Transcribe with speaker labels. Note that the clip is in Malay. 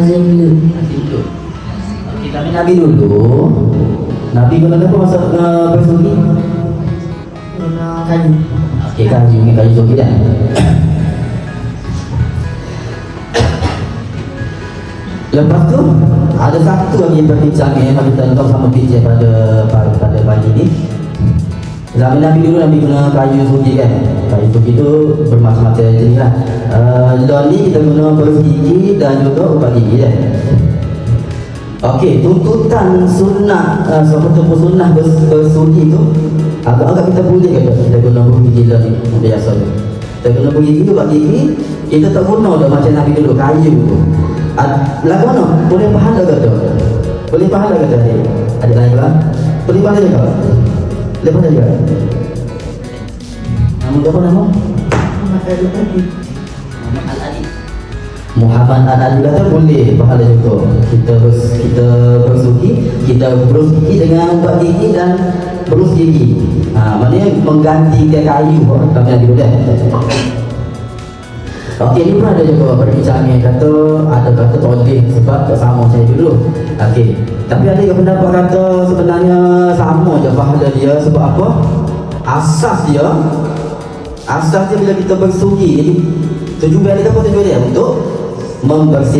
Speaker 1: lazim dulu.
Speaker 2: Okey, tapi Nabi dulu Nabi guna apa masa bersuci?
Speaker 1: Guna kayu.
Speaker 2: Okey, kayu suci dah. Lepas tu ada satu lagi perbincangan yang kita tahu sama DJ pada pagi ni. Zaman Nabi dulu Nabi guna kayu suci kan. Kayu suci tu bermacam-macam jenis lah. Ni kita guna berus gigi dan juga ubat gigi kan. Okey, tuntutan sunnah seperti sunnah bersuci tu agak-agak kita boleh ke kita guna berus gigi ni biasa tu. Kita guna berus gigi ubat gigi, kita tak guna dah macam Nabi dulu kayu tu. Lagu mana? Boleh pahala ke tu? Boleh pahala ke tu? Ada lain ke? Boleh pahala juga? Boleh pahala juga? Nama apa nama? Muhammad Al-Ali kata boleh pahala juga. Kita bersuci, kita berus gigi dengan ubat gigi dan berus gigi. Maknanya mengganti kayu kami Nabi dulu dah. Okey, ni pun ada juga perbincangan kata ada kata toleh sebab tak sama saya dulu. Okey, tapi ada yang pendapat kata sebenarnya sama je pahala dia sebab apa? Asas dia bila kita bersuci, jadi tujuan dia apa tujuan dia? Untuk membersihkan